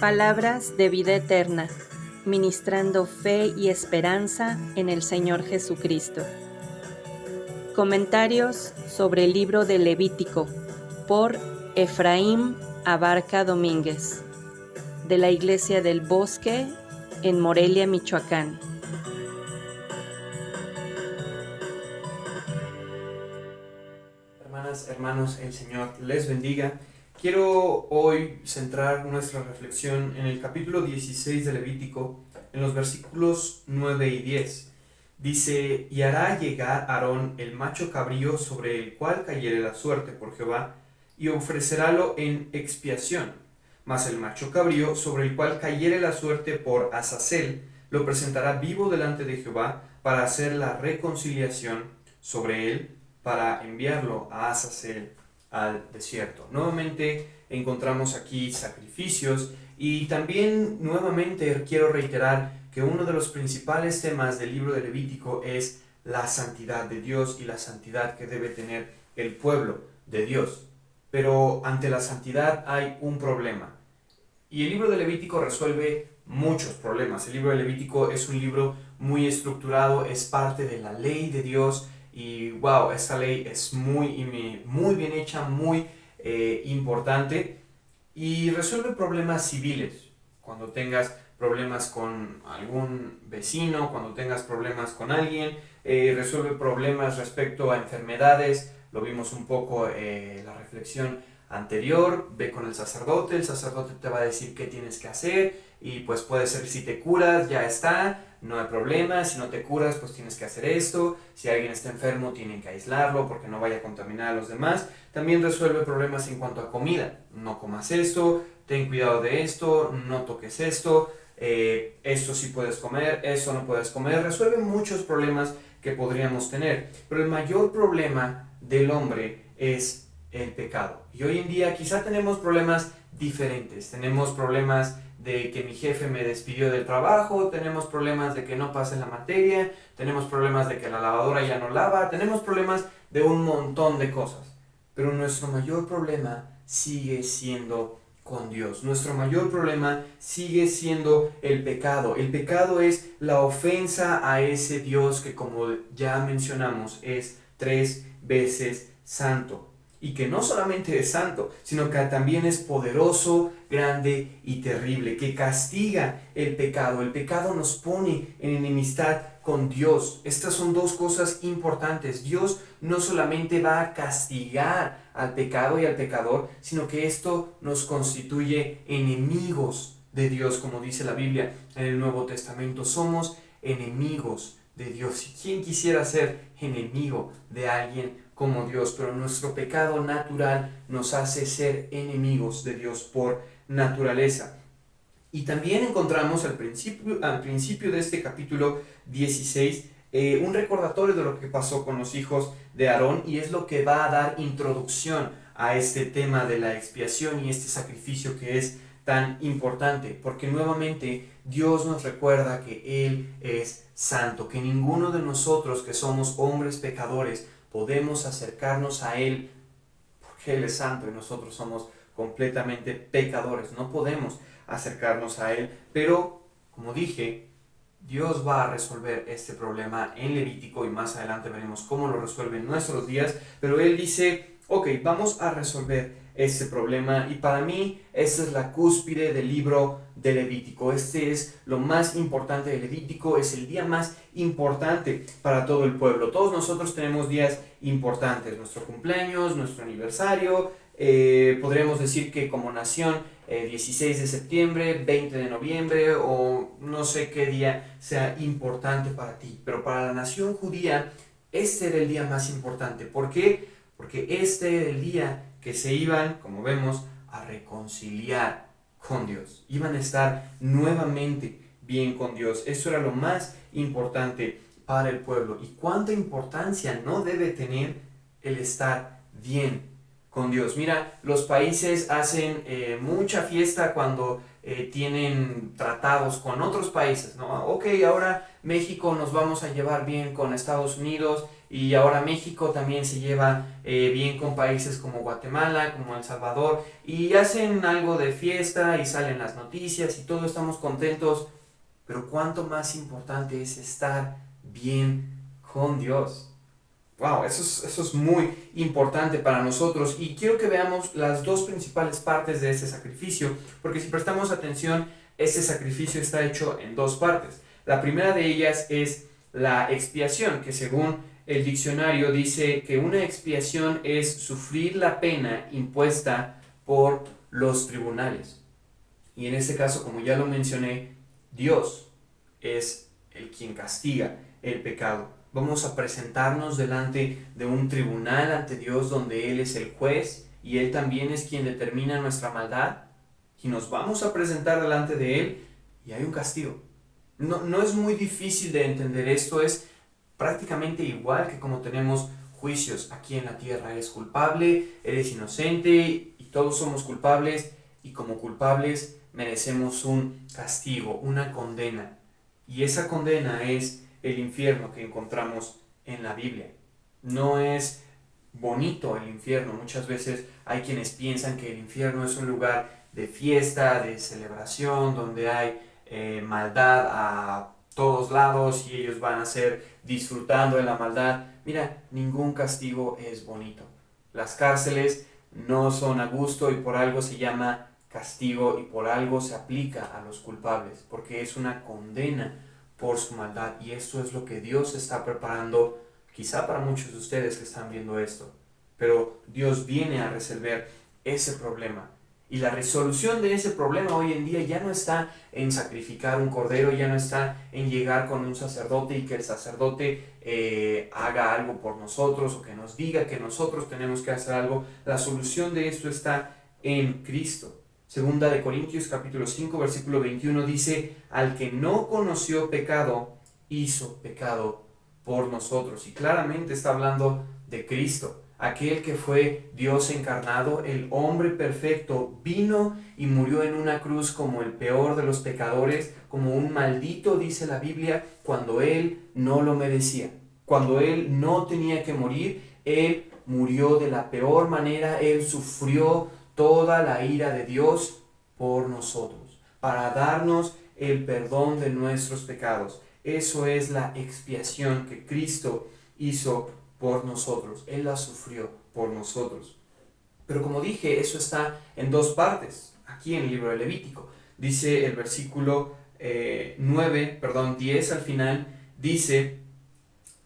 Palabras de vida eterna, ministrando fe y esperanza en el Señor Jesucristo. Comentarios sobre el libro de Levítico por Efraín Abarca Domínguez, de la Iglesia del Bosque en Morelia, Michoacán. Hermanas, hermanos, el Señor les bendiga. Quiero hoy centrar nuestra reflexión en el capítulo 16 de Levítico, en los versículos 9 y 10. Dice: y hará llegar Aarón el macho cabrío sobre el cual cayere la suerte por Jehová, y ofrecerálo en expiación. Mas el macho cabrío sobre el cual cayere la suerte por Azazel, lo presentará vivo delante de Jehová para hacer la reconciliación sobre él, para enviarlo a Azazel al desierto. Nuevamente encontramos aquí sacrificios, y también nuevamente quiero reiterar que uno de los principales temas del libro de Levítico es la santidad de Dios y la santidad que debe tener el pueblo de Dios. Pero ante la santidad hay un problema, y el libro de Levítico resuelve muchos problemas. El libro de Levítico es un libro muy estructurado, es parte de la ley de Dios. Y wow, esta ley es muy bien hecha, muy importante, y resuelve problemas civiles. Cuando tengas problemas con algún vecino, cuando tengas problemas con alguien, resuelve problemas respecto a enfermedades. Lo vimos un poco en la reflexión anterior. Ve con el sacerdote te va a decir qué tienes que hacer, y pues puede ser, si te curas, ya está, no hay problema. Si no te curas, pues tienes que hacer esto. Si alguien está enfermo, tienen que aislarlo porque no vaya a contaminar a los demás. También resuelve problemas en cuanto a comida: no comas esto, ten cuidado de esto, no toques esto, esto sí puedes comer, esto no puedes comer. Resuelve muchos problemas que podríamos tener, pero el mayor problema del hombre es el pecado. Y hoy en día quizá tenemos problemas diferentes. Tenemos problemas de que mi jefe me despidió del trabajo, tenemos problemas de que no pase la materia, tenemos problemas de que la lavadora ya no lava, tenemos problemas de un montón de cosas. Pero nuestro mayor problema sigue siendo con Dios. Nuestro mayor problema sigue siendo el pecado. El pecado es la ofensa a ese Dios que, como ya mencionamos, es 3 veces santo. Y que no solamente es santo, sino que también es poderoso, grande y terrible, que castiga el pecado. El pecado nos pone en enemistad con Dios. Estas son dos cosas importantes. Dios no solamente va a castigar al pecado y al pecador, sino que esto nos constituye enemigos de Dios, como dice la Biblia en el Nuevo Testamento. Somos enemigos de Dios. ¿Y quién quisiera ser enemigo de alguien como Dios? Pero nuestro pecado natural nos hace ser enemigos de Dios por naturaleza. Y también encontramos al principio de este capítulo 16 un recordatorio de lo que pasó con los hijos de Aarón, y es lo que va a dar introducción a este tema de la expiación y este sacrificio que es tan importante, porque nuevamente Dios nos recuerda que Él es santo, que ninguno de nosotros que somos hombres pecadores podemos acercarnos a Él, porque Él es santo y nosotros somos completamente pecadores. No podemos acercarnos a Él, pero como dije, Dios va a resolver este problema en Levítico, y más adelante veremos cómo lo resuelve en nuestros días. Pero Él dice: ok, vamos a resolver este problema, y para mí esta es la cúspide del libro de Levítico. Este es lo más importante de Levítico, es el día más importante para todo el pueblo. Todos nosotros tenemos días importantes: nuestro cumpleaños, nuestro aniversario, podríamos decir que como nación 16 de septiembre, 20 de noviembre, o no sé qué día sea importante para ti. Pero para la nación judía este era el día más importante. ¿Por qué? Porque este era el día que se iban, como vemos, a reconciliar con Dios. Iban a estar nuevamente bien con Dios. Eso era lo más importante para el pueblo. ¿Y cuánta importancia no debe tener el estar bien con Dios? Mira, los países hacen mucha fiesta cuando tienen tratados con otros países, ¿no? Ok, ahora México nos vamos a llevar bien con Estados Unidos, y ahora México también se lleva bien con países como Guatemala, como El Salvador, y hacen algo de fiesta y salen las noticias y todos estamos contentos, pero cuánto más importante es estar bien con Dios. Wow, eso es muy importante para nosotros y quiero que veamos las dos principales partes de este sacrificio, porque si prestamos atención, este sacrificio está hecho en dos partes. La primera de ellas es la expiación, que según el diccionario dice que una expiación es sufrir la pena impuesta por los tribunales. Y en este caso, como ya lo mencioné, Dios es el quien castiga el pecado. Vamos a presentarnos delante de un tribunal ante Dios donde Él es el juez y Él también es quien determina nuestra maldad y nos vamos a presentar delante de Él y hay un castigo. No es muy difícil de entender esto, es prácticamente igual que como tenemos juicios aquí en la tierra. Eres culpable, eres inocente y todos somos culpables y como culpables merecemos un castigo, una condena. Y esa condena es el infierno que encontramos en la Biblia. No es bonito el infierno. Muchas veces hay quienes piensan que el infierno es un lugar de fiesta, de celebración, donde hay maldad a todos lados y ellos van a ser disfrutando de la maldad. Mira, ningún castigo es bonito. Las cárceles no son a gusto y por algo se llama castigo y por algo se aplica a los culpables, porque es una condena por su maldad y esto es lo que Dios está preparando quizá para muchos de ustedes que están viendo esto, pero Dios viene a resolver ese problema y la resolución de ese problema hoy en día ya no está en sacrificar un cordero, ya no está en llegar con un sacerdote y que el sacerdote haga algo por nosotros o que nos diga que nosotros tenemos que hacer algo. La solución de esto está en Cristo. Segunda de Corintios capítulo 5 versículo 21 dice: al que no conoció pecado, hizo pecado por nosotros. Y claramente está hablando de Cristo, aquel que fue Dios encarnado, el hombre perfecto, vino y murió en una cruz como el peor de los pecadores, como un maldito, dice la Biblia, cuando Él no lo merecía. Cuando Él no tenía que morir, Él murió de la peor manera, Él sufrió toda la ira de Dios por nosotros, para darnos el perdón de nuestros pecados. Eso es la expiación que Cristo hizo por nosotros. Él la sufrió por nosotros. Pero como dije, eso está en dos partes, aquí en el libro de Levítico. Dice el versículo 10 al final, dice: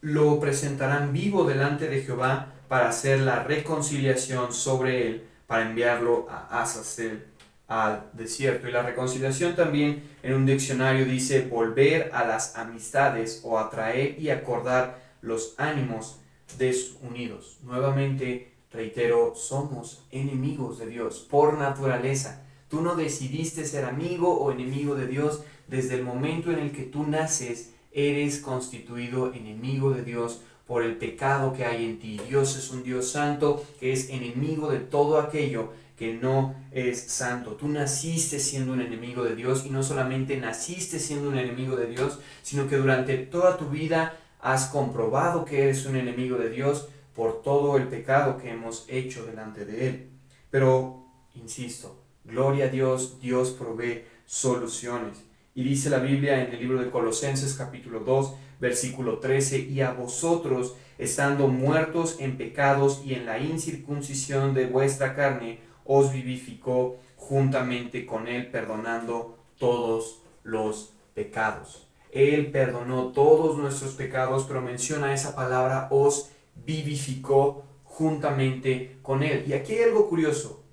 lo presentarán vivo delante de Jehová para hacer la reconciliación sobre él, para enviarlo a Azazel al desierto. Y la reconciliación también en un diccionario dice volver a las amistades o atraer y acordar los ánimos desunidos. Nuevamente reitero, somos enemigos de Dios por naturaleza. Tú no decidiste ser amigo o enemigo de Dios. Desde el momento en el que tú naces, eres constituido enemigo de Dios por el pecado que hay en ti. Dios es un Dios santo que es enemigo de todo aquello que no es santo. Tú naciste siendo un enemigo de Dios y no solamente naciste siendo un enemigo de Dios, sino que durante toda tu vida has comprobado que eres un enemigo de Dios por todo el pecado que hemos hecho delante de Él. Pero, insisto, gloria a Dios, Dios provee soluciones. Y dice la Biblia en el libro de Colosenses capítulo 2, versículo 13, y a vosotros, estando muertos en pecados y en la incircuncisión de vuestra carne, os vivificó juntamente con Él, perdonando todos los pecados. Él perdonó todos nuestros pecados, pero menciona esa palabra, os vivificó juntamente con Él. Y aquí hay algo curioso.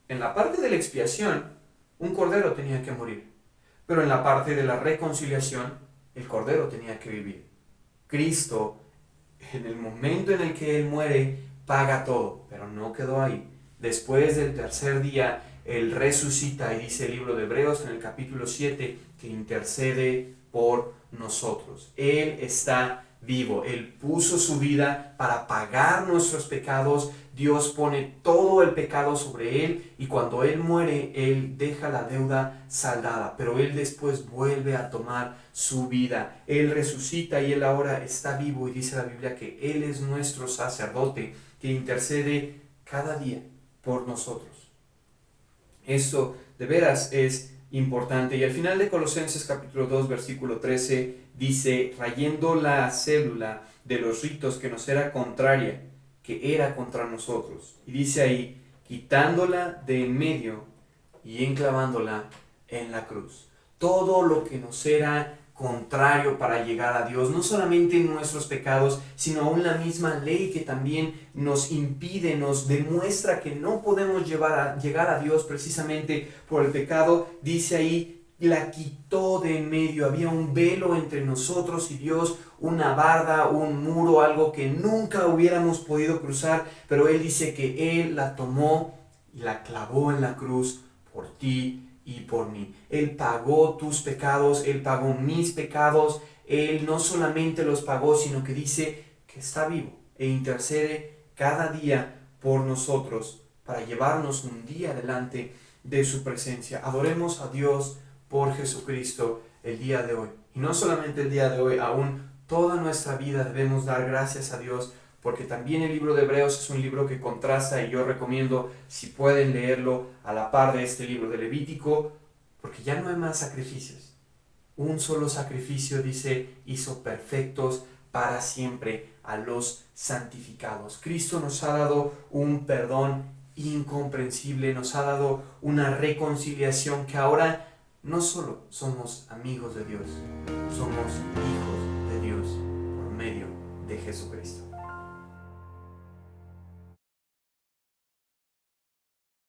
En la parte de la expiación, un cordero tenía que morir. Pero en la parte de la reconciliación, el cordero tenía que vivir. Cristo, en el momento en el que Él muere, paga todo, pero no quedó ahí. Después del tercer día, Él resucita y dice el libro de Hebreos en el capítulo 7 que intercede por nosotros. Él está vivo. Él puso su vida para pagar nuestros pecados. Dios pone todo el pecado sobre Él y cuando Él muere, Él deja la deuda saldada, pero Él después vuelve a tomar su vida. Él resucita y Él ahora está vivo y dice la Biblia que Él es nuestro sacerdote que intercede cada día por nosotros. Esto de veras es importante. Y al final de Colosenses capítulo 2 versículo 13 dice, rayendo la célula de los ritos que nos era contraria, que era contra nosotros. Y dice ahí, quitándola de en medio y enclavándola en la cruz. Todo lo que nos era contrario para llegar a Dios, no solamente nuestros pecados, sino aún la misma ley que también nos impide, nos demuestra que no podemos llegar a Dios precisamente por el pecado, dice ahí, la quitó de en medio. Había un velo entre nosotros y Dios, una barda, un muro, algo que nunca hubiéramos podido cruzar, pero Él dice que Él la tomó y la clavó en la cruz por ti y por mí. Él pagó tus pecados, Él pagó mis pecados, Él no solamente los pagó, sino que dice que está vivo e intercede cada día por nosotros para llevarnos un día delante de su presencia. Adoremos a Dios por Jesucristo el día de hoy. Y no solamente el día de hoy, aún toda nuestra vida debemos dar gracias a Dios, porque también el libro de Hebreos es un libro que contrasta y yo recomiendo, si pueden leerlo a la par de este libro de Levítico, porque ya no hay más sacrificios. Un solo sacrificio, dice, hizo perfectos para siempre a los santificados. Cristo nos ha dado un perdón incomprensible, nos ha dado una reconciliación que ahora no solo somos amigos de Dios, somos hijos de Dios por medio de Jesucristo.